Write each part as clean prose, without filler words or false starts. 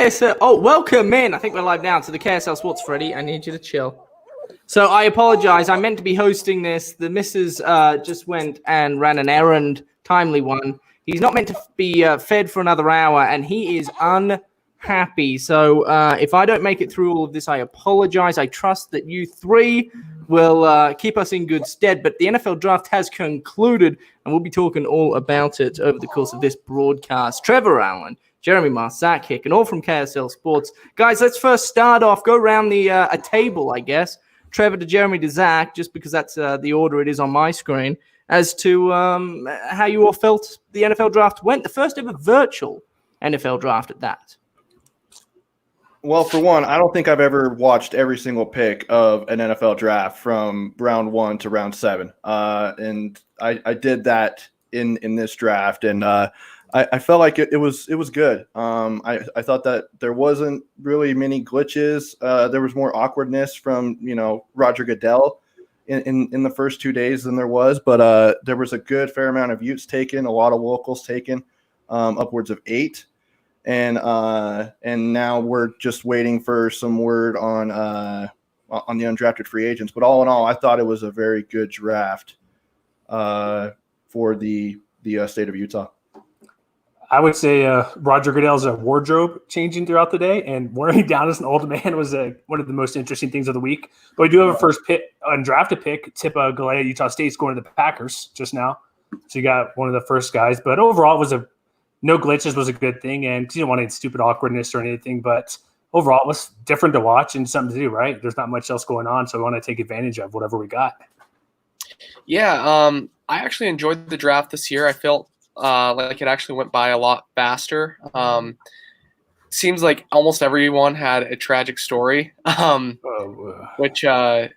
KSL. Oh, welcome in. I think we're live now to the KSL Sports. Freddie, I need you to chill. So I apologize. I meant to be hosting this. The missus just went and ran an errand, timely one. He's not meant to be fed for another hour, and he is unhappy. So if I don't make it through all of this, I apologize. I trust that you three will keep us in good stead. But the NFL draft has concluded, and we'll be talking all about it over the course of this broadcast. Trevor Allen, Jeremy Moss, Zach Hick, and all from KSL Sports. Guys, let's first start off. Go around the a table, I guess. Trevor to Jeremy to Zach, just because that's the order it is on my screen, as to how you all felt the NFL draft went. The first ever virtual NFL draft at that. Well, for one, I don't think I've ever watched every single pick of an NFL draft from round 1 to round 7. And I did that in this draft, and I felt like it was good. I thought that there wasn't really many glitches. There was more awkwardness from Roger Goodell in the first 2 days than there was, but there was a good fair amount of Utes taken, a lot of locals taken, upwards of 8, and now we're just waiting for some word on the undrafted free agents. But all in all, I thought it was a very good draft for the state of Utah. I would say Roger Goodell's wardrobe changing throughout the day and wearing down as an old man was one of the most interesting things of the week. But we do have a first undrafted pick, Tipa Galea, Utah State's going to the Packers just now. So you got one of the first guys. But overall, no glitches was a good thing. And you don't want any stupid awkwardness or anything. But overall, it was different to watch and something to do, right? There's not much else going on. So we want to take advantage of whatever we got. Yeah, I actually enjoyed the draft this year. I felt like it actually went by a lot faster. Seems like almost everyone had a tragic story, which I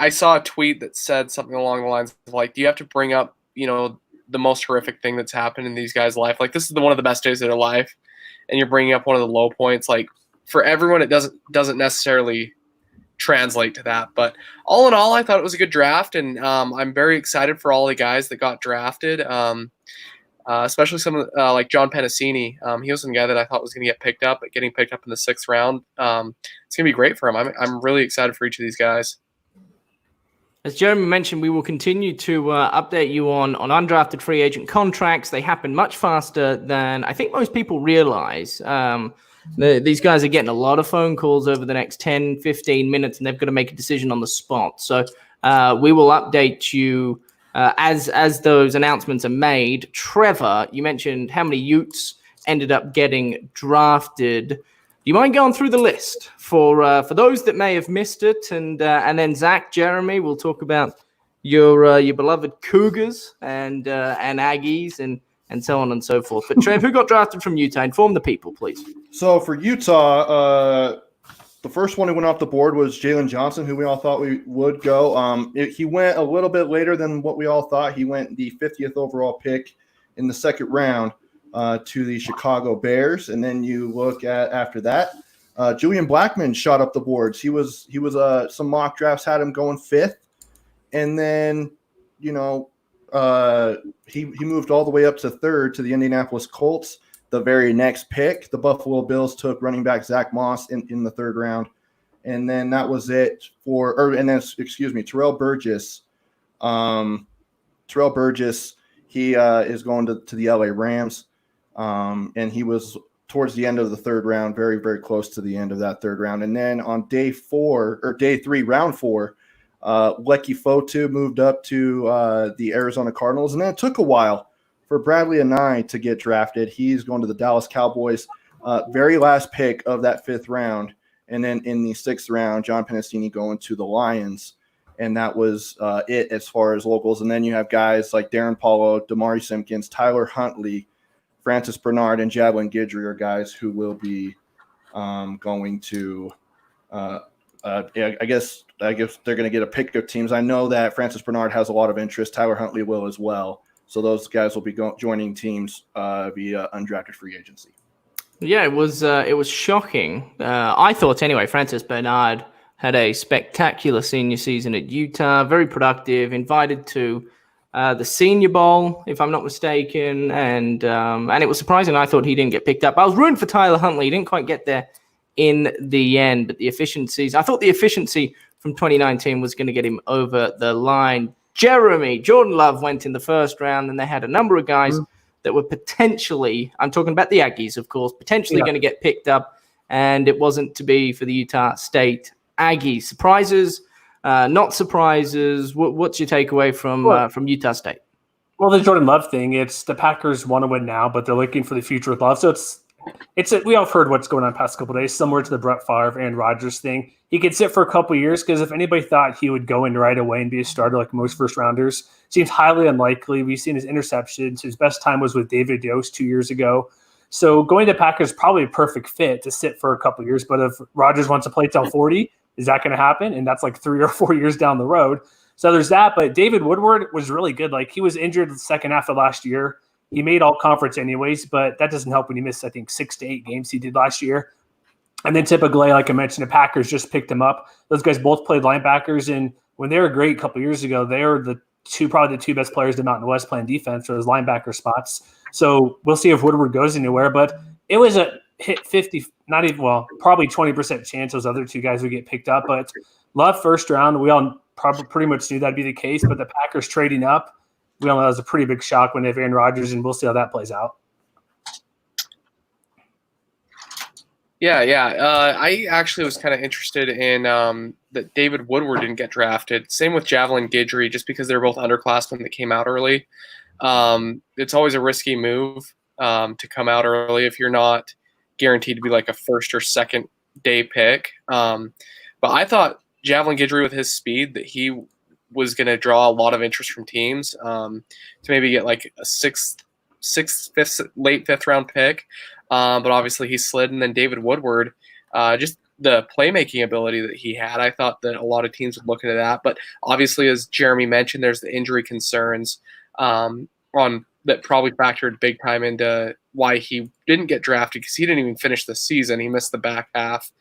saw a tweet that said something along the lines of like, do you have to bring up, the most horrific thing that's happened in these guys' life? Like, this is one of the best days of their life, and you're bringing up one of the low points. Like, for everyone, it doesn't necessarily translate to that, but all in all, I thought it was a good draft, and I'm very excited for all the guys that got drafted, especially some like John Penasini. He was the guy that I thought was going to getting picked up in the 6th round. It's going to be great for him. I'm really excited for each of these guys. As Jeremy mentioned, we will continue to update you on undrafted free agent contracts. They happen much faster than I think most people realize. These guys are getting a lot of phone calls over the next 10, 15 minutes, and they've got to make a decision on the spot. So we will update you as those announcements are made. Trevor, you mentioned how many Utes ended up getting drafted. Do you mind going through the list for those that may have missed it? And then Zach, Jeremy, we'll talk about your beloved Cougars and Aggies and so on and so forth. But Trev, who got drafted from Utah? Inform the people, please. So for Utah, the first one who went off the board was Jalen Johnson, who we all thought we would go. He went a little bit later than what we all thought. He went the 50th overall pick in the 2nd round to the Chicago Bears. And then you look at after that, Julian Blackmon shot up the boards. He was some mock drafts had him going 5th, and then he moved all the way up to 3rd to the Indianapolis Colts. The very next pick, the Buffalo Bills took running back Zach Moss in the 3rd round. And then that was it Terrell Burgess. Terrell Burgess, he is going to the LA Rams. And he was towards the end of the 3rd round, very, very close to the end of that 3rd round. And then on day 3, round 4, Lecky Fotu moved up to the Arizona Cardinals, and then it took a while for Bradley Anae to get drafted. He's going to the Dallas Cowboys, very last pick of that 5th round. And then in the 6th round, John Penasini going to the Lions, and that was it as far as locals. And then you have guys like Darren Paulo, Damari Simpkins, Tyler Huntley, Francis Bernard, and Javelin Guidry are guys who will be going to I guess they're going to get a pick of teams. I know that Francis Bernard has a lot of interest. Tyler Huntley will as well. So those guys will be joining teams via undrafted free agency. Yeah, it was shocking. I thought anyway. Francis Bernard had a spectacular senior season at Utah, very productive. Invited to the Senior Bowl, if I'm not mistaken, and it was surprising. I thought he didn't get picked up. I was rooting for Tyler Huntley. He didn't quite get there in the end, but I thought the efficiency from 2019 was going to get him over the line. Jordan Love went in the first round, and they had a number of guys that were potentially, I'm talking about the Aggies, of course, potentially going to get picked up, and it wasn't to be for the Utah State Aggies. Surprises, not surprises. What's your takeaway from Utah State? Well, the Jordan Love thing, it's the Packers want to win now, but they're looking for the future with Love. So we all have heard what's going on the past couple of days, similar to the Brett Favre and Rodgers thing. He could sit for a couple of years because if anybody thought he would go in right away and be a starter like most first rounders, seems highly unlikely. We've seen his interceptions. His best time was with David Yost 2 years ago. So going to Packers is probably a perfect fit to sit for a couple of years. But if Rodgers wants to play till 40, is that going to happen? And that's like 3 or 4 years down the road. So there's that. But David Woodward was really good. Like he was injured the second half of last year. He made all conference anyways, but that doesn't help when you miss, I think, 6 to 8 games he did last year. And then typically, like I mentioned, the Packers just picked him up. Those guys both played linebackers, and when they were great a couple of years ago, they were probably the two best players in the Mountain West playing defense for those linebacker spots. So we'll see if Woodward goes anywhere, but it was a hit 50, probably 20% chance those other two guys would get picked up. But Love first round, we all probably pretty much knew that'd be the case, but the Packers trading up, we all know that was a pretty big shock when they have Aaron Rodgers, and we'll see how that plays out. Yeah. I actually was kind of interested in that David Woodward didn't get drafted. Same with Javelin Guidry, just because they're both underclassmen that came out early. It's always a risky move to come out early if you're not guaranteed to be like a first or second day pick. But I thought Javelin Guidry, with his speed, that he was going to draw a lot of interest from teams to maybe get like a late fifth round pick. But obviously he slid. And then David Woodward, just the playmaking ability that he had, I thought that a lot of teams would look into that. But obviously, as Jeremy mentioned, there's the injury concerns that probably factored big time into why he didn't get drafted, because he didn't even finish the season. He missed the back half,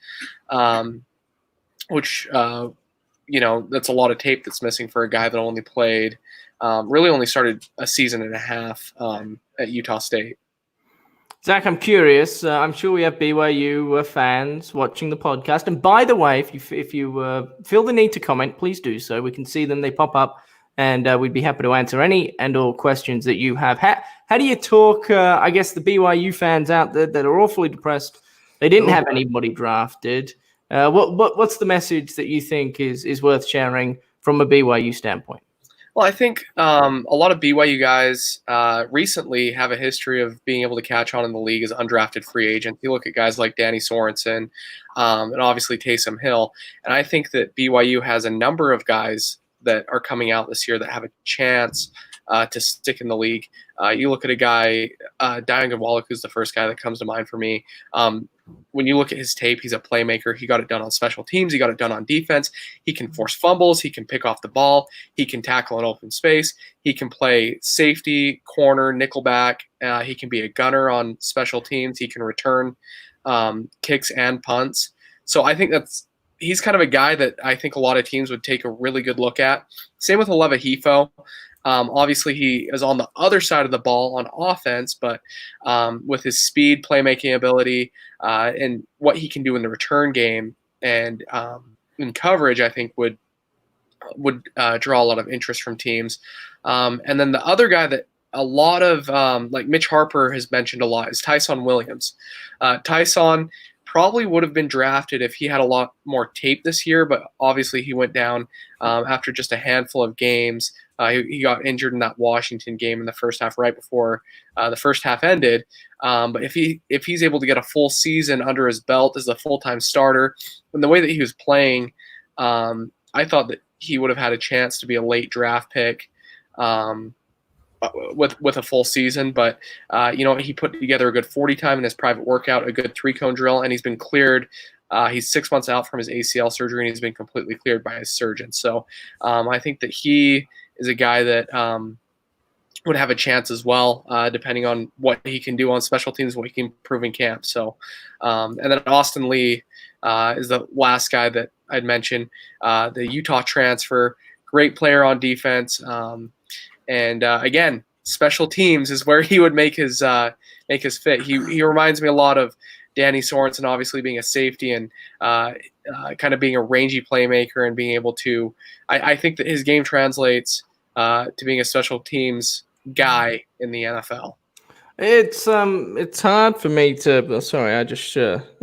which that's a lot of tape that's missing for a guy that only played, really only started a season and a half at Utah State. Zach, I'm curious. I'm sure we have BYU fans watching the podcast. And by the way, if you feel the need to comment, please do so. We can see them; they pop up, and we'd be happy to answer any and all questions that you have. How do you talk? I guess the BYU fans out there that are awfully depressed, they didn't have anybody drafted. What's the message that you think is worth sharing from a BYU standpoint? Well, I think a lot of BYU guys recently have a history of being able to catch on in the league as undrafted free agents. You look at guys like Danny Sorensen and obviously Taysom Hill. And I think that BYU has a number of guys that are coming out this year that have a chance to stick in the league. You look at a guy, Diane Wallach, who's the first guy that comes to mind for me. When you look at his tape, he's a playmaker. He got it done on special teams. He got it done on defense. He can force fumbles. He can pick off the ball. He can tackle in open space. He can play safety, corner, nickelback. He can be a gunner on special teams. He can return kicks and punts. So I think he's kind of a guy that I think a lot of teams would take a really good look at. Same with Aleva Hifo. Obviously, he is on the other side of the ball on offense, but with his speed, playmaking ability, and what he can do in the return game and in coverage, I think would draw a lot of interest from teams. And then the other guy that a lot of like Mitch Harper has mentioned a lot is Tyson Williams. Tyson probably would have been drafted if he had a lot more tape this year, but obviously he went down after just a handful of games. He got injured in that Washington game in the first half, right before the first half ended. But if he's able to get a full season under his belt as a full-time starter, and the way that he was playing, I thought that he would have had a chance to be a late draft pick with a full season. But he put together a good 40 time in his private workout, a good 3-cone drill, and he's been cleared. He's 6 months out from his ACL surgery, and he's been completely cleared by his surgeon. So I think that he is a guy that would have a chance as well, depending on what he can do on special teams, what he can prove in camp. So, and then Austin Lee is the last guy that I'd mention, the Utah transfer, great player on defense. And again, special teams is where he would make his fit. He reminds me a lot of Danny Sorensen, obviously being a safety and kind of being a rangy playmaker and being able to. I think that his game translates to being a special teams guy in the NFL. It's hard for me to. Sorry, I just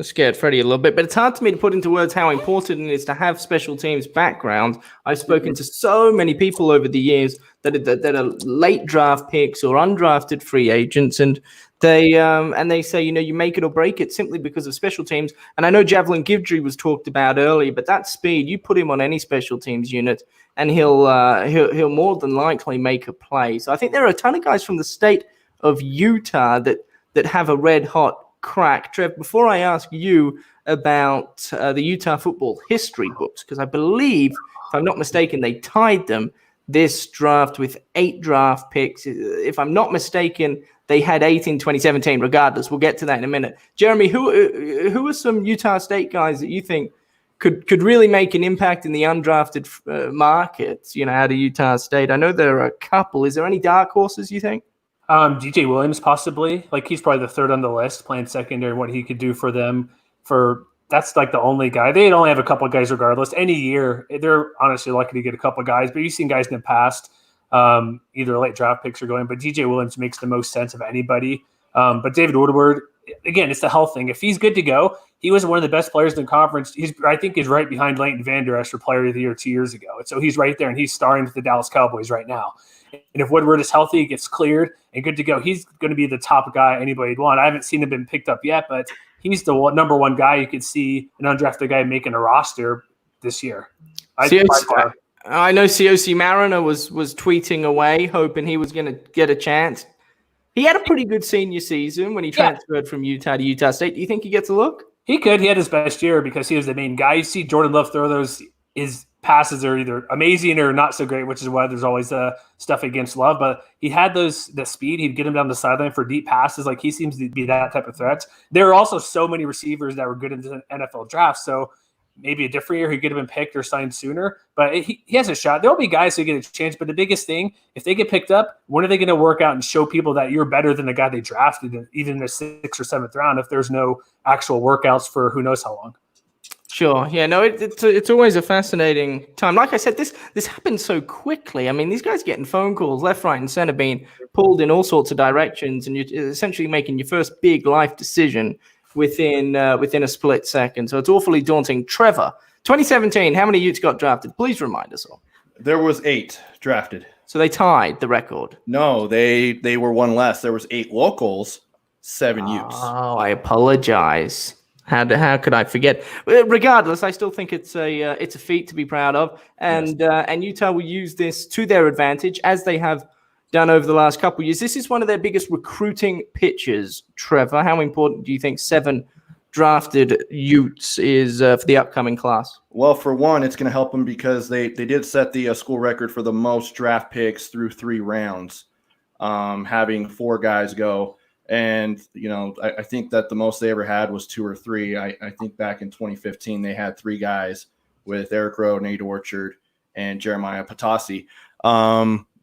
scared Freddie a little bit, but it's hard for me to put into words how important it is to have special teams background. I've spoken to so many people over the years that are late draft picks or undrafted free agents, and they say, you make it or break it simply because of special teams. And I know Javelin Guidry was talked about earlier, but that speed, you put him on any special teams unit, and he'll more than likely make a play. So I think there are a ton of guys from the state of Utah that have a red hot crack. Trev, before I ask you about the Utah football history books, because I believe, if I'm not mistaken, they tied them this draft with 8 draft picks. If I'm not mistaken, they had 8 in 2017. Regardless, we'll get to that in a minute. Jeremy, who are some Utah State guys that you think could really make an impact in the undrafted markets, out of Utah State? I know there are a couple. Is there any dark horses, you think? DJ Williams, possibly. Like, he's probably the third on the list, playing secondary, and what he could do for them. That's like the only guy. They'd only have a couple of guys regardless. Any year, they're honestly lucky to get a couple of guys. But you've seen guys in the past, either late draft picks or going. But DJ Williams makes the most sense of anybody. But David Woodward, again, it's the health thing. If he's good to go, he was one of the best players in the conference. I think he's right behind Leighton Vander Esch for Player of the Year 2 years ago. And so he's right there, and he's starring with the Dallas Cowboys right now. And if Woodward is healthy, gets cleared and good to go, he's going to be the top guy anybody'd want. I haven't seen him been picked up yet, but he's the number one guy you could see an undrafted guy making a roster this year. I know COC Mariner was tweeting away, hoping he was going to get a chance. He had a pretty good senior season when he transferred from Utah to Utah State. Do you think he gets a look? He could. He had his best year because he was the main guy. You see Jordan Love throw those. His passes are either amazing or not so great, which is why there's always stuff against Love. But he had the speed. He'd get him down the sideline for deep passes. Like, he seems to be that type of threat. There are also so many receivers that were good in the NFL draft. So maybe a different year he could have been picked or signed sooner. But he has a shot. There'll be guys who get a chance. But the biggest thing, if they get picked up, when are they going to work out and show people that you're better than the guy they drafted, even in the 6th or 7th round, if there's no actual workouts for who knows how long? Sure. Yeah, no, it's always a fascinating time. Like I said, this happens so quickly. I mean, these guys getting phone calls left, right, and center, being pulled in all sorts of directions, and you're essentially making your first big life decision within a split second. So it's awfully daunting. Trevor, 2017, how many Utes got drafted? Please remind us all. There was 8 drafted. So they tied the record. No, they were one less. There was 8 locals, 7 Utes. Oh, I apologize. How could I forget? Regardless, I still think it's a feat to be proud of, and Utah will use this to their advantage as they have done over the last couple of years. This is one of their biggest recruiting pitches. Trevor, how important do you think 7 drafted Utes is for the upcoming class? Well, for one, it's going to help them because they did set the school record for the most draft picks through 3 rounds, having 4 guys go. And, I think that the most they ever had was 2 or 3. I think back in 2015, they had 3 guys with Eric Rowe, Nate Orchard, and Jeremiah Patasi.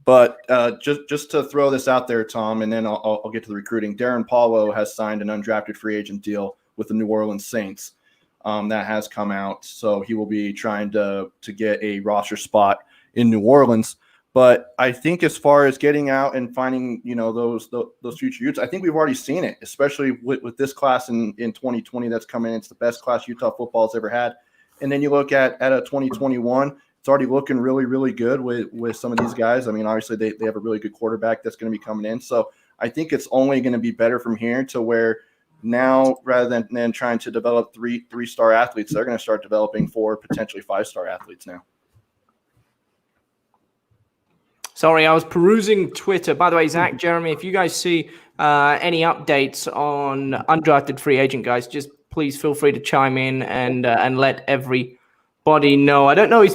But just to throw this out there, Tom, and then I'll get to the recruiting. Darren Paulo has signed an undrafted free agent deal with the New Orleans Saints. That has come out. So he will be trying to get a roster spot in New Orleans. But I think as far as getting out and finding, those future Utes, I think we've already seen it, especially with this class in 2020 that's coming in. It's the best class Utah football has ever had. And then you look at a 2021, it's already looking really, really good with some of these guys. I mean, obviously they have a really good quarterback that's going to be coming in. So I think it's only going to be better from here to where now, rather than trying to develop three-star athletes, they're going to start developing 4, potentially 5-star athletes now. Sorry, I was perusing Twitter. By the way, Zach, Jeremy, if you guys see any updates on undrafted free agent guys, just please feel free to chime in and let everybody know. I don't know if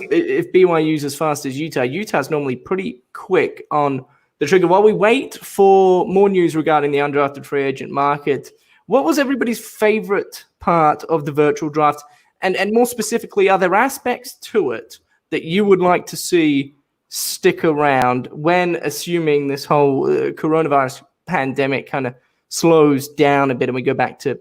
BYU's as fast as Utah. Utah's normally pretty quick on the trigger. While we wait for more news regarding the undrafted free agent market, what was everybody's favorite part of the virtual draft? And more specifically, are there aspects to it that you would like to see stick around when, assuming this whole coronavirus pandemic kind of slows down a bit and we go back to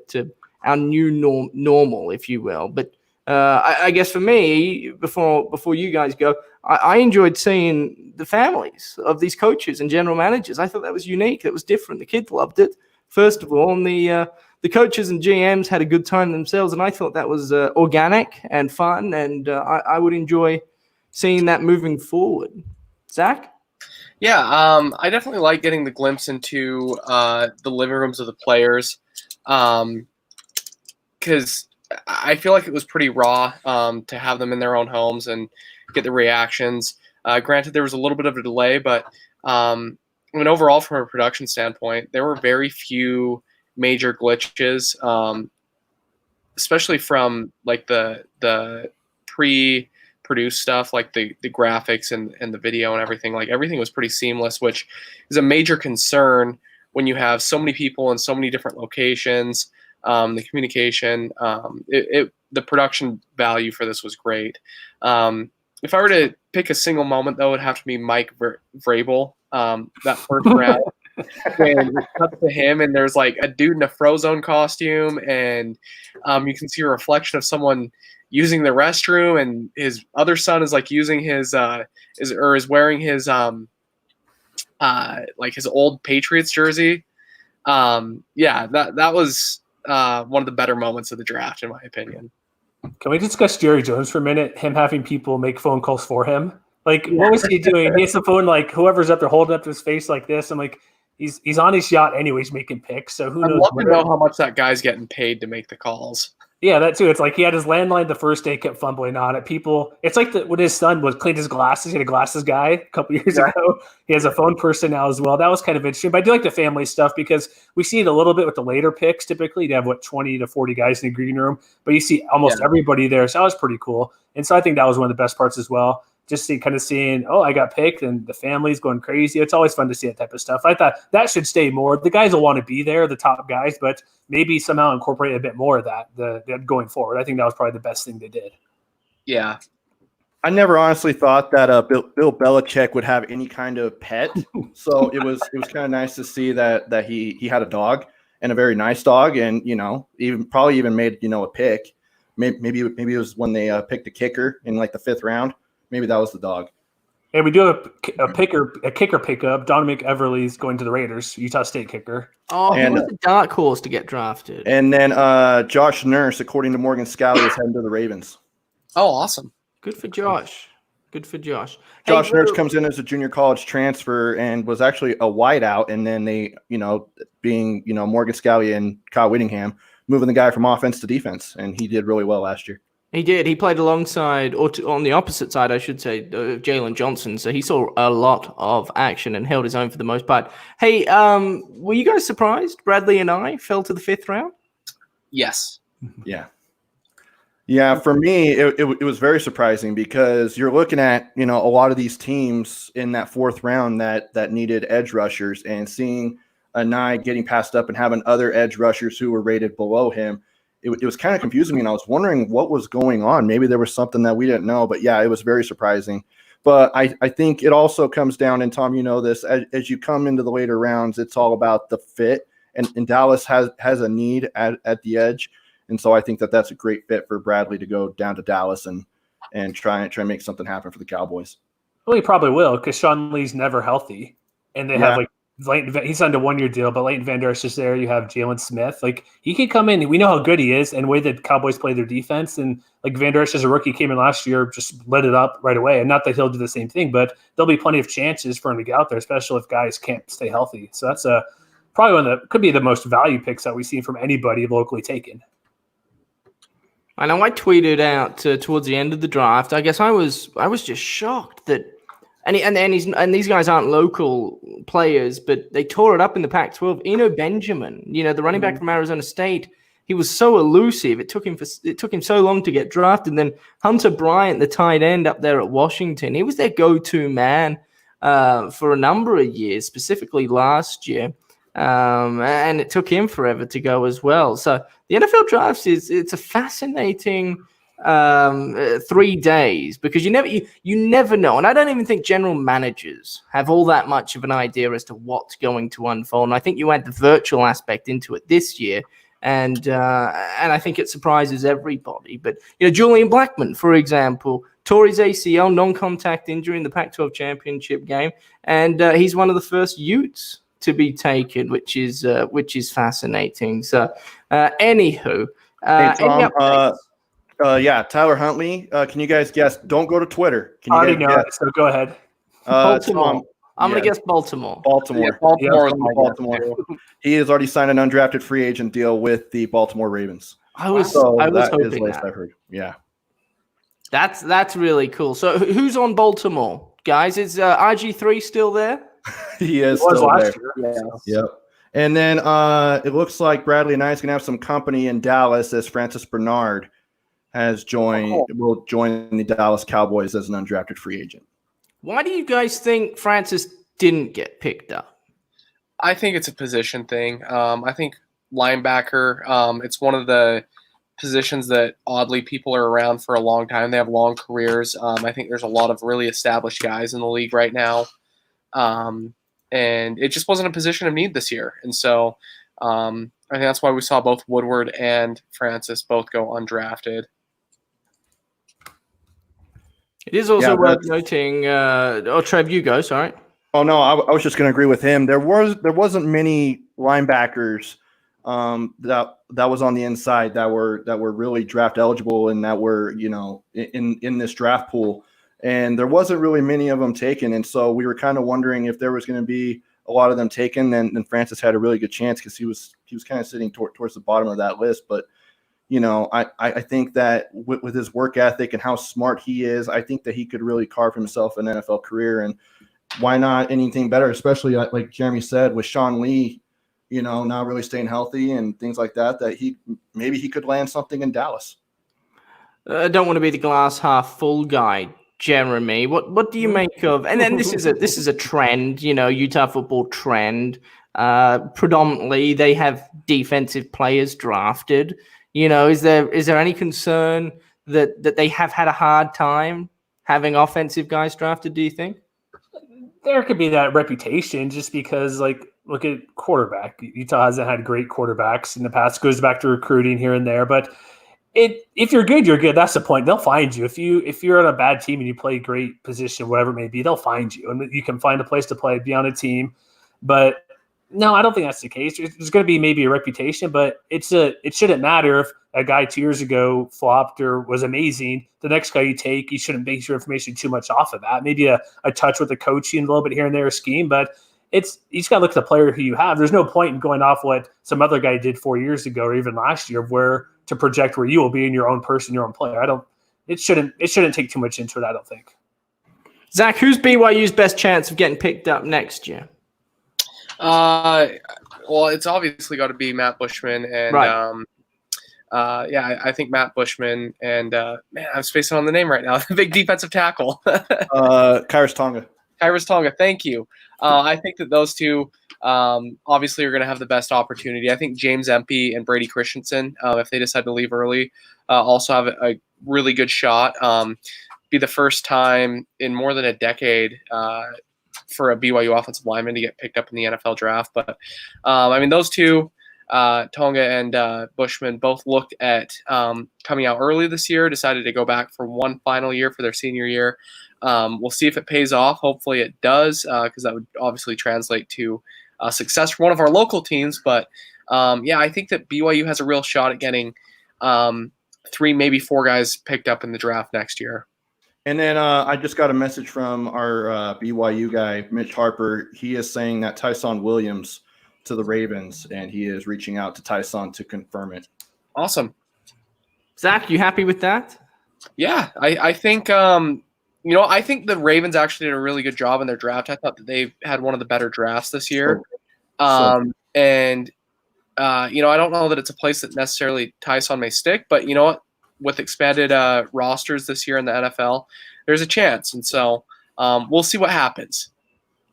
our new normal, if you will. But I guess for me, before you guys go, I enjoyed seeing the families of these coaches and general managers. I thought that was unique. That was different. The kids loved it, first of all, and the coaches and GMs had a good time themselves, and I thought that was organic and fun, and I would enjoy seeing that moving forward. Zach? Yeah, I definitely like getting the glimpse into the living rooms of the players, because I feel like it was pretty raw to have them in their own homes and get the reactions. Granted, there was a little bit of a delay, but overall, from a production standpoint, there were very few major glitches, especially from like the pre-produced stuff, like the graphics and the video and everything. Like everything was pretty seamless, which is a major concern when you have so many people in so many different locations. The communication, the production value for this was great. If I were to pick a single moment, though, it would have to be Mike Vrabel. That first round, and it cuts to him, and there's like a dude in a Frozone costume, and you can see a reflection of someone using the restroom, and his other son is like using his is wearing his like his old Patriots jersey. That was one of the better moments of the draft, in my opinion. Can we discuss Jerry Jones for a minute? Him having people make phone calls for him. Like, what was he doing? He has the phone, like, whoever's up there holding up to his face like this. I'm like, he's on his yacht anyways making picks, so who knows? I'd love to know how much that guy's getting paid to make the calls. Yeah, that too. It's like he had his landline the first day, kept fumbling on it. People, it's like when his son was cleaned his glasses. He had a glasses guy a couple years ago. He has a phone person now as well. That was kind of interesting. But I do like the family stuff because we see it a little bit with the later picks. Typically, you have 20 to 40 guys in the green room, but you see almost everybody there. So that was pretty cool. And so I think that was one of the best parts as well. Just seeing, oh, I got picked, and the family's going crazy. It's always fun to see that type of stuff. I thought that should stay more. The guys will want to be there, the top guys, but maybe somehow incorporate a bit more of that going forward. I think that was probably the best thing they did. Yeah. I never honestly thought that Bill Belichick would have any kind of pet. So it was kind of nice to see that he had a dog, and a very nice dog, and even made a pick. Maybe it was when they picked a kicker in like the 5th round. Maybe that was the dog. And we do have a kicker pickup. Dominic Everly's going to the Raiders, Utah State kicker. Oh, he was a dark horse to get drafted. And then Josh Nurse, according to Morgan Scally, is heading to the Ravens. Oh, awesome. Good for Josh. Josh Nurse comes in as a junior college transfer and was actually a wideout. And then they, being Morgan Scally and Kyle Whittingham, moving the guy from offense to defense. And he did really well last year. He did. He played alongside, or on the opposite side, I should say, Jalen Johnson. So he saw a lot of action and held his own for the most part. Hey, were you guys surprised? Bradley and I fell to the 5th round? Yes. Yeah. For me, it was very surprising because you're looking at a lot of these teams in that 4th round that needed edge rushers, and seeing Anai getting passed up and having other edge rushers who were rated below him. It was kind of confusing me, and I was wondering what was going on. Maybe there was something that we didn't know, but yeah, it was very surprising. But I think it also comes down, and Tom, this, as you come into the later rounds, it's all about the fit, and Dallas has a need at the edge, and so I think that's a great fit for Bradley to go down to Dallas and try and make something happen for the Cowboys. Well, he probably will, because Sean Lee's never healthy, and they have he's signed a 1-year deal, but Leighton Van Der Esch is there. You have Jalen Smith. Like, he can come in. We know how good he is and the way that Cowboys play their defense. And like Van Der Esch as a rookie came in last year, just lit it up right away. And not that he'll do the same thing, but there'll be plenty of chances for him to get out there, especially if guys can't stay healthy. So that's probably one that could be the most value picks that we've seen from anybody locally taken. I know I tweeted out towards the end of the draft. I guess I was just shocked that. And these guys aren't local players, but they tore it up in the Pac-12. Eno Benjamin, the running back from Arizona State, he was so elusive. It took him so long to get drafted. And then Hunter Bryant, the tight end up there at Washington, he was their go-to man for a number of years, specifically last year. And it took him forever to go as well. So the NFL draft it's a fascinating 3 days, because you never know. And I don't even think general managers have all that much of an idea as to what's going to unfold. And I think you add the virtual aspect into it this year, and I think it surprises everybody. But Julian Blackmon, for example, tore his ACL, non-contact injury in the Pac-12 championship game, and he's one of the first Utes to be taken, which is fascinating. So, anywho, Hey, Tom, any updates? Tyler Huntley. Can you guys guess? Don't go to Twitter. Can I you already guys know guess? it, so go ahead. Baltimore. Tom, I'm going to guess Baltimore. Baltimore. Yeah, Baltimore. Yeah, Baltimore. He has already signed an undrafted free agent deal with the Baltimore Ravens. I was that is hoping latest that. I've heard. Yeah. That's really cool. So who's on Baltimore, guys? Is RG3 still there? He is It was still last there. year. Yeah. Yep. And then it looks like Bradley Knight's going to have some company in Dallas as Francis Bernard will join the Dallas Cowboys as an undrafted free agent. Why do you guys think Francis didn't get picked up? I think it's a position thing. I think linebacker, it's one of the positions that oddly people are around for a long time. They have long careers. I think there's a lot of really established guys in the league right now. And it just wasn't a position of need this year. And so I think that's why we saw both Woodward and Francis both go undrafted. It is also worth noting. Trev, you go. Sorry. Oh no, I was just going to agree with him. There wasn't many linebackers that was on the inside that were really draft eligible and that were in this draft pool, and there wasn't really many of them taken. And so we were kind of wondering if there was going to be a lot of them taken. Then Francis had a really good chance because he was kind of sitting towards the bottom of that list, but. I think that with his work ethic and how smart he is, I think that he could really carve himself an NFL career. And why not anything better, especially like Jeremy said, with Sean Lee, not really staying healthy and things like that, maybe he could land something in Dallas. I don't want to be the glass half full guy, Jeremy. What do you make of? And then this is a trend, Utah football trend. Predominantly, they have defensive players drafted. Is there any concern that they have had a hard time having offensive guys drafted, do you think? There could be that reputation just because, look at quarterback. Utah hasn't had great quarterbacks in the past. It goes back to recruiting here and there. But if you're good, you're good. That's the point. They'll find you. If you're on a bad team and you play great position, whatever it may be, they'll find you. And you can find a place to play, be on a team. But no, I don't think that's the case. There's going to be maybe a reputation, but it shouldn't matter if a guy 2 years ago flopped or was amazing. The next guy you take, you shouldn't base your information too much off of that. Maybe a touch with the coaching a little bit here and there, a scheme, but you just got to look at the player who you have. There's no point in going off what some other guy did 4 years ago or even last year, where to project where you will be in your own person, your own player. It shouldn't take too much into it, I don't think. Zach, who's BYU's best chance of getting picked up next year? Well, it's obviously got to be Matt Bushman and right. I think Matt Bushman and man, I'm spacing on the name right now. The big defensive tackle, Kyrus Tonga. Kyrus Tonga. Thank you. I think that those two obviously are going to have the best opportunity. I think James Empey and Brady Christensen, if they decide to leave early, also have a really good shot. Be the first time in more than a decade for a BYU offensive lineman to get picked up in the NFL draft. But those two, Tonga and Bushman, both looked at coming out early this year, decided to go back for one final year for their senior year. We'll see if it pays off. Hopefully it does, because that would obviously translate to success for one of our local teams. But I think that BYU has a real shot at getting 3, maybe 4 guys picked up in the draft next year. And then I just got a message from our BYU guy, Mitch Harper. He is saying that Tyson Williams to the Ravens, and he is reaching out to Tyson to confirm it. Awesome. Zach, you happy with that? Yeah, I think I think the Ravens actually did a really good job in their draft. I thought that they had one of the better drafts this year. I don't know that it's a place that necessarily Tyson may stick, but you know what? With expanded rosters this year in the NFL, there's a chance. And so we'll see what happens.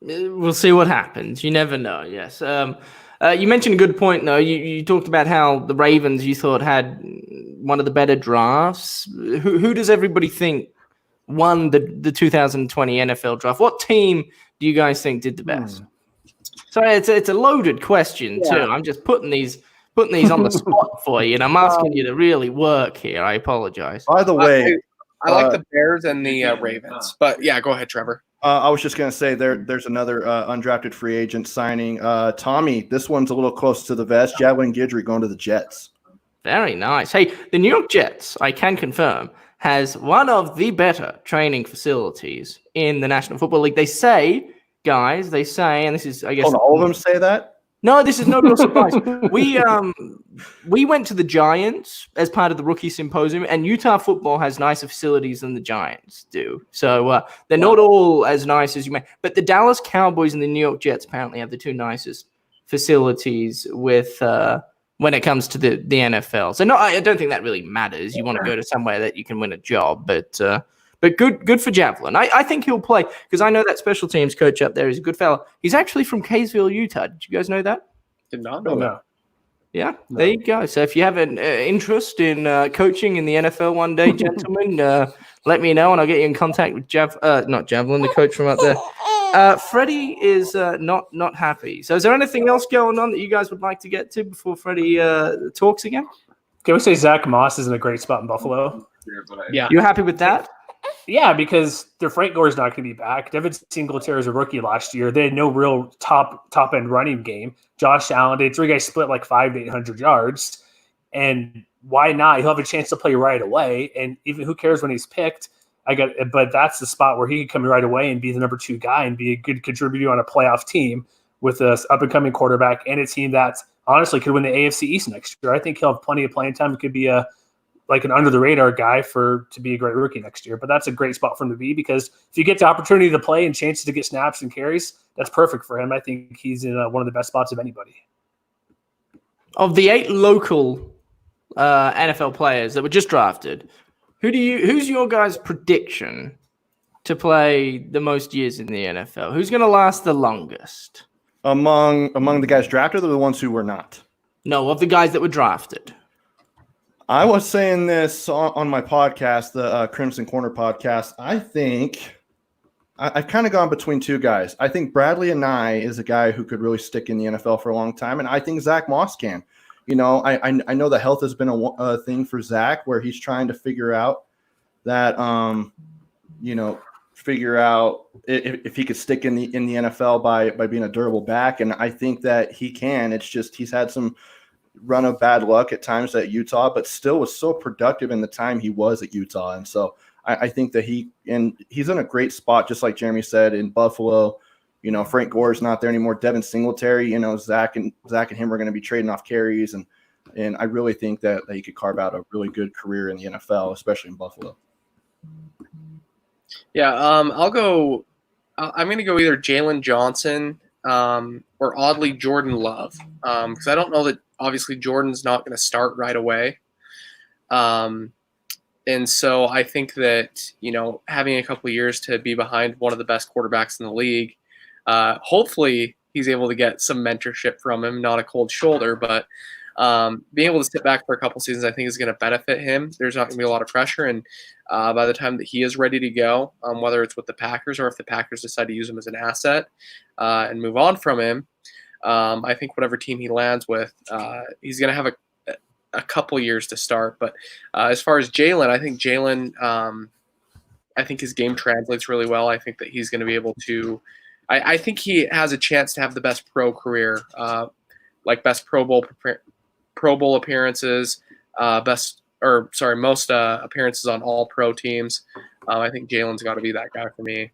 We'll see what happens. You never know, yes. You mentioned a good point, though. You talked about how the Ravens, you thought, had one of the better drafts? Who does everybody think won the 2020 NFL draft? What team do you guys think did the best? So it's a loaded question too. I'm just putting these on the spot for you, and I'm asking you to really work here. I apologize. By the way, I like the Bears and the Ravens, but yeah, go ahead, Trevor. I was just going to say there's another undrafted free agent signing. Tommy, this one's a little close to the vest. Javelin Guidry going to the Jets. Very nice. Hey, the New York Jets, I can confirm, has one of the better training facilities in the National Football League. They say, and this is, I guess, Don't all of them say that? No, this is no real surprise. We went to the Giants as part of the rookie symposium, and Utah football has nicer facilities than the Giants do. So they're not all as nice as you may. But the Dallas Cowboys and the New York Jets apparently have the two nicest facilities with when it comes to the NFL. So no, I don't think that really matters. You want to go to somewhere that you can win a job, but good for Javelin. I think he'll play because I know that special teams coach up there is a good fella. He's actually from Kaysville, Utah. Did you guys know that? Did not know that. Yeah, there you go. So if you have an interest in coaching in the NFL one day, gentlemen, let me know and I'll get you in contact with not Javelin, the coach from up there. Freddie is not happy. So is there anything else going on that you guys would like to get to before Freddie talks again? Can we say Zach Moss is in a great spot in Buffalo? Yeah. You happy with that? Yeah, because their Frank Gore's not going to be back. Devin Singletary was a rookie last year. They had no real top end running game. Josh Allen, they had three guys split like 500 to 800 yards. And why not? He'll have a chance to play right away. And even who cares when he's picked? But that's the spot where he can come in right away and be the number 2 guy and be a good contributor on a playoff team with an up-and-coming quarterback and a team that honestly could win the AFC East next year. I think he'll have plenty of playing time. It could be like an under-the-radar guy to be a great rookie next year. But that's a great spot for him to be because if you get the opportunity to play and chances to get snaps and carries, that's perfect for him. I think he's in one of the best spots of anybody. Of the 8 local NFL players that were just drafted, who's your guys' prediction to play the most years in the NFL? Who's going to last the longest? Among the guys drafted or the ones who were not? No, of the guys that were drafted. I was saying this on my podcast, the Crimson Corner podcast. I think I've kind of gone between 2 guys. I think Bradley Anae is a guy who could really stick in the NFL for a long time, and I think Zach Moss can. You know, I know that health has been a thing for Zach where he's trying to figure out that, figure out if he could stick in the NFL by being a durable back, and I think that he can. It's just he's had some run of bad luck at times at Utah, but still was so productive in the time he was at Utah. And so I think that he's in a great spot, just like Jeremy said, in Buffalo. You know, Frank Gore's not there anymore. Devin Singletary, Zach and him are going to be trading off carries. And I really think that he could carve out a really good career in the NFL, especially in Buffalo. Yeah. I'm going to go either Jalen Johnson or oddly Jordan Love. Because I don't know that obviously Jordan's not going to start right away. And so I think that, having a couple of years to be behind one of the best quarterbacks in the league, hopefully he's able to get some mentorship from him, not a cold shoulder, but being able to sit back for a couple seasons, I think is going to benefit him. There's not going to be a lot of pressure. And by the time that he is ready to go, whether it's with the Packers or if the Packers decide to use him as an asset and move on from him, I think whatever team he lands with, he's going to have a couple years to start. But as far as Jalen, I think his game translates really well. I think that he's going to be able to I think he has a chance to have the best pro career, like best Pro Bowl appearances, most appearances on all pro teams. I think Jalen's got to be that guy for me.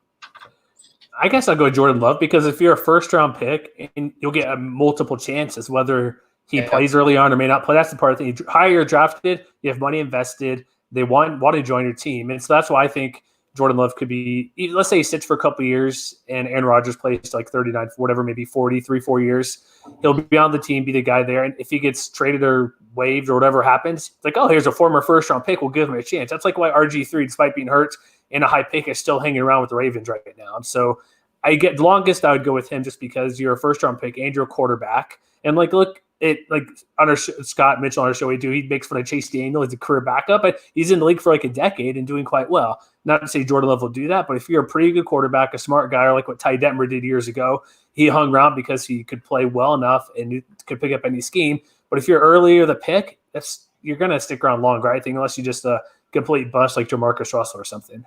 I guess I'll go Jordan Love because if you're a first-round pick, and you'll get multiple chances, whether he plays early on or may not play. That's the part of the thing. Higher you're drafted, you have money invested. They want to join your team. And so that's why I think Jordan Love could be – let's say he sits for a couple of years and Aaron Rodgers plays like 39, whatever, maybe 40, 3-4 years. He'll be on the team, be the guy there. And if he gets traded or waived or whatever happens, it's like, oh, here's a former first-round pick. We'll give him a chance. That's like why RG3, despite being hurt and a high pick, is still hanging around with the Ravens right now. And so I get the longest I would go with him just because you're a first round pick and you're a quarterback. And look, on our Scott Mitchell on our show, he makes fun of Chase Daniel as a career backup, but he's in the league for like a decade and doing quite well. Not to say Jordan Love will do that, but if you're a pretty good quarterback, a smart guy, or like what Ty Detmer did years ago, he hung around because he could play well enough and could pick up any scheme. But if you're earlier the pick, you're going to stick around longer, I think, unless you just a complete bust like Jamarcus Russell or something.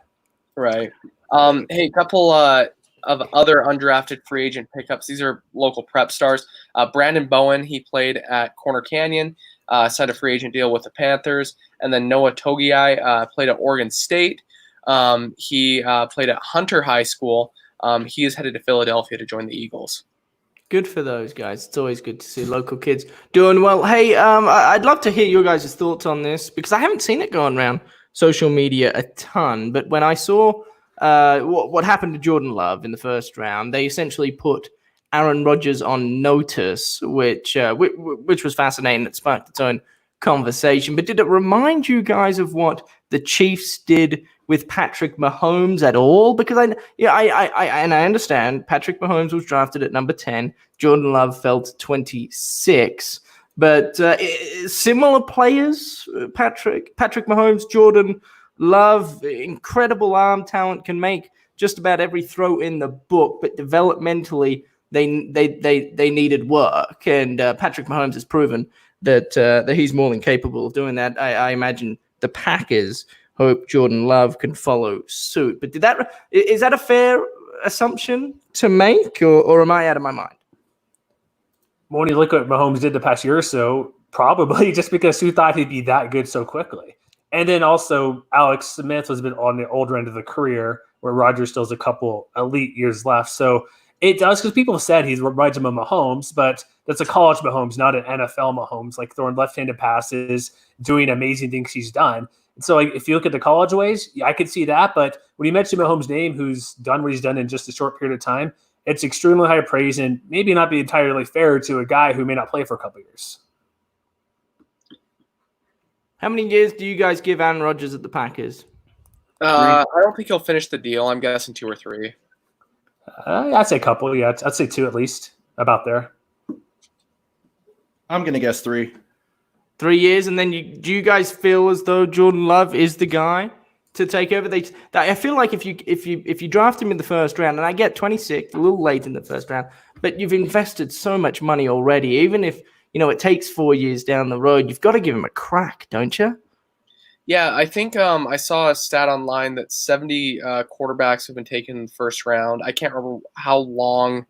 Right. Hey, a couple of other undrafted free agent pickups. These are local prep stars. Brandon Bowen, he played at Corner Canyon, signed a free agent deal with the Panthers. And then Noah Togiai played at Oregon State. He played at Hunter High School. He is headed to Philadelphia to join the Eagles. Good for those guys. It's always good to see local kids doing well. Hey, I'd love to hear your guys' thoughts on this because I haven't seen it going around social media a ton. But when I saw what happened to Jordan Love in the first round, they essentially put Aaron Rodgers on notice, which was fascinating. It sparked its own conversation. But did it remind you guys of what the Chiefs did with Patrick Mahomes at all? Because I understand Patrick Mahomes was drafted at number 10. Jordan Love fell to 26. But similar players, Patrick Mahomes, Jordan Love, incredible arm talent, can make just about every throw in the book, but developmentally they needed work. And Patrick Mahomes has proven that he's more than capable of doing that. I imagine the Packers hope Jordan Love can follow suit. But is that a fair assumption to make, or am I out of my mind? Well, when you look at what Mahomes did the past year or so, probably just because who thought he'd be that good so quickly. And then also Alex Smith was a bit on the older end of the career, where Rodgers still has a couple elite years left. So it does, because people have said he reminds him of Mahomes, but that's a college Mahomes, not an NFL Mahomes, like throwing left-handed passes, doing amazing things he's done. So if you look at the college ways, I could see that. But when you mention Mahomes' name, who's done what he's done in just a short period of time, it's extremely high praise and maybe not be entirely fair to a guy who may not play for a couple years. How many years do you guys give Aaron Rodgers at the Packers? I don't think he'll finish the deal. I'm guessing 2 or 3. I'd say a couple. Yeah, I'd say 2 at least, about there. I'm going to guess 3. 3 years, and then do you guys feel as though Jordan Love is the guy to take over? I feel like if you draft him in the first round, and I get 26, a little late in the first round, but you've invested so much money already. Even if it takes 4 years down the road, you've got to give him a crack, don't you? Yeah, I think I saw a stat online that 70 quarterbacks have been taken in the first round. I can't remember how long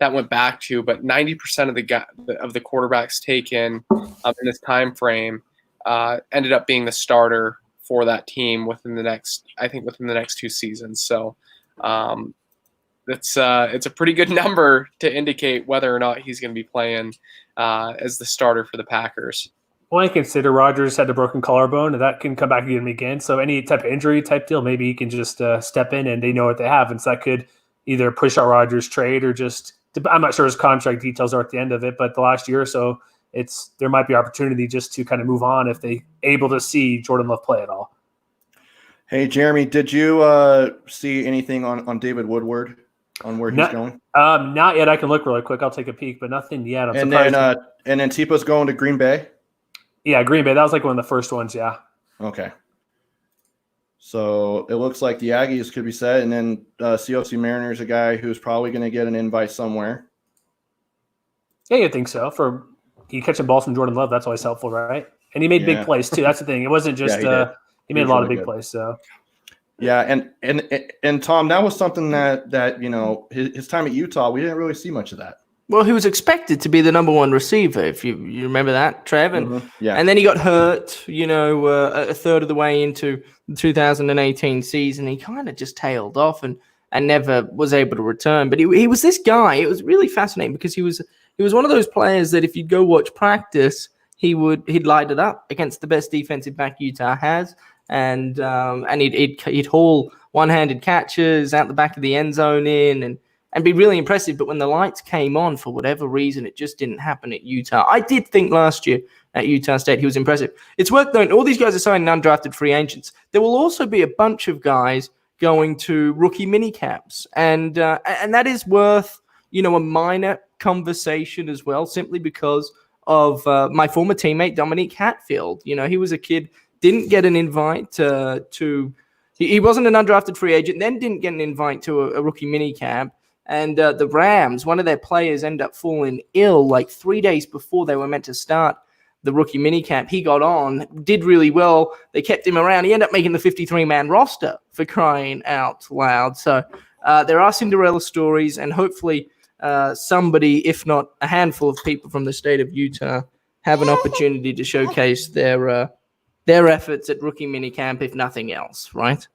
that went back to, but 90% of the quarterbacks taken in this time frame ended up being the starter for that team within the next 2 seasons. So it's a pretty good number to indicate whether or not he's going to be playing as the starter for the Packers. Well, I consider Rodgers had a broken collarbone, and that can come back again. So any type of injury type deal, maybe he can just step in and they know what they have. And so that could either push out Rodgers' trade or just – I'm not sure his contract details are at the end of it, but the last year or so, there might be opportunity just to kind of move on if they able to see Jordan Love play at all. Hey, Jeremy, did you see anything on David Woodward on where he's going? Not yet. I can look really quick. I'll take a peek, but nothing yet. I'm surprised. And then Tipa's going to Green Bay? Yeah, Green Bay. That was like one of the first ones, yeah. Okay. So it looks like the Aggies could be set, and then COC Mariners, a guy who's probably going to get an invite somewhere. Yeah, you think so. For he catching balls from Jordan Love, that's always helpful, right? And he made big plays too. That's the thing. It wasn't just he made a lot of big plays. So yeah, and Tom, that was something that his time at Utah, we didn't really see much of that. Well, he was expected to be the number one receiver, if you remember that, Trev. And, and then he got hurt, a third of the way into the 2018 season. He kind of just tailed off and never was able to return. But he was this guy. It was really fascinating because he was one of those players that if you'd go watch practice, he'd light it up against the best defensive back Utah has. And he'd haul one-handed catches out the back of the end zone and be really impressive. But when the lights came on, for whatever reason, it just didn't happen at Utah. I did think last year at Utah State he was impressive. It's worth noting, all these guys are signing undrafted free agents. There will also be a bunch of guys going to rookie mini camps, and that is worth a minor conversation as well, simply because of my former teammate Dominique Hatfield. He was a kid, didn't get an invite he wasn't an undrafted free agent, then didn't get an invite to a rookie mini camp. And the Rams, one of their players ended up falling ill like 3 days before they were meant to start the rookie minicamp. He got on, did really well. They kept him around. He ended up making the 53-man roster, for crying out loud. So there are Cinderella stories, and hopefully somebody, if not a handful of people from the state of Utah, have an opportunity to showcase their efforts at rookie minicamp, if nothing else, right?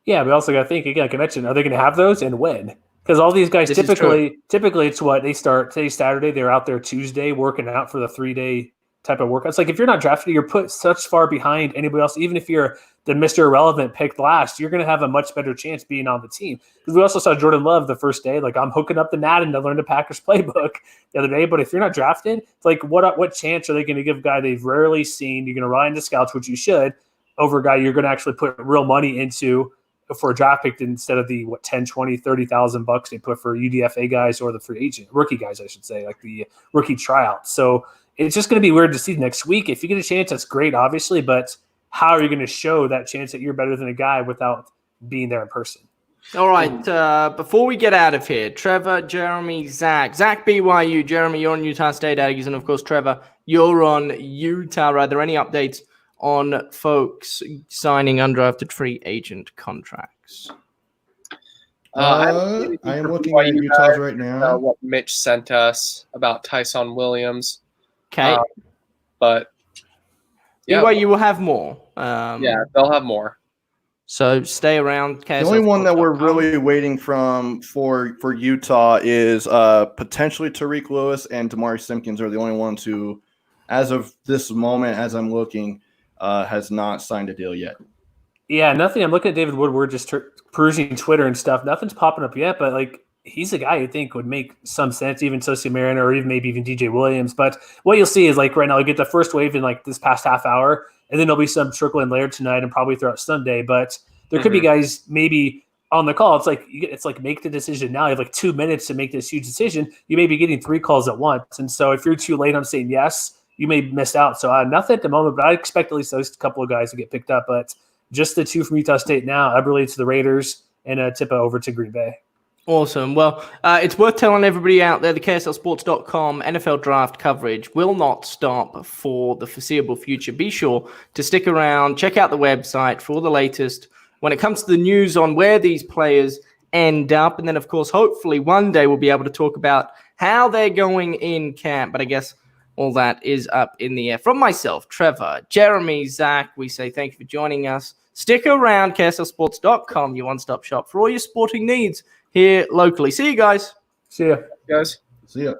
Yeah, we also got to think, again, like I mentioned, are they going to have those and when? Because all these guys typically it's what they start today Saturday, they're out there Tuesday working out for the 3-day type of workouts. Like if you're not drafted, you're put such far behind anybody else. Even if you're the Mr. Irrelevant picked last, you're going to have a much better chance being on the team. Because we also saw Jordan Love the first day. Like I'm hooking up the Madden to learn the Packers playbook the other day. But if you're not drafted, it's like what chance are they going to give a guy they've rarely seen? You're going to rely on the scouts, which you should, over a guy you're going to actually put real money into for a draft pick instead of the 10, 20, 30,000 bucks they put for UDFA guys or the free agent rookie guys, I should say, like the rookie tryout. So it's just going to be weird to see next week. If you get a chance, that's great, obviously, but how are you going to show that chance that you're better than a guy without being there in person? All right. Before we get out of here, Trevor, Jeremy, Zach BYU, Jeremy, you're on Utah State Aggies, and of course, Trevor, you're on Utah. Are there any updates on folks signing undrafted free agent contracts? I am looking at Utah's right now. What Mitch sent us about Tyson Williams. Okay. But yeah, BYU will have more. Yeah, they'll have more. So stay around. The only one that we're really waiting for Utah is potentially Tariq Lewis and Damari Simpkins are the only ones who, as of this moment, as I'm looking, has not signed a deal yet. Yeah, nothing. I'm looking at David Woodward, just perusing Twitter and stuff. Nothing's popping up yet, but like he's a guy you think would make some sense, even Sosi Mariner or maybe even DJ Williams. But what you'll see is like right now, you get the first wave in like this past half hour, and then there'll be some trickling later tonight and probably throughout Sunday. But there could be guys maybe on the call. It's like make the decision now. You have like 2 minutes to make this huge decision. You may be getting 3 calls at once, and so if you're too late on saying yes, you may miss out. So nothing at the moment, but I expect at least those couple of guys to get picked up. But just the 2 from Utah State now. Eberle to the Raiders and Tippa over to Green Bay. Awesome. Well, it's worth telling everybody out there, the KSLSports.com NFL draft coverage will not stop for the foreseeable future. Be sure to stick around, check out the website for the latest when it comes to the news on where these players end up. And then, of course, hopefully one day we'll be able to talk about how they're going in camp. But I guess all that is up in the air. From myself, Trevor, Jeremy, Zach, we say thank you for joining us. Stick around, KSLSports.com, your one-stop shop for all your sporting needs here locally. See you guys. See ya. Guys. See ya.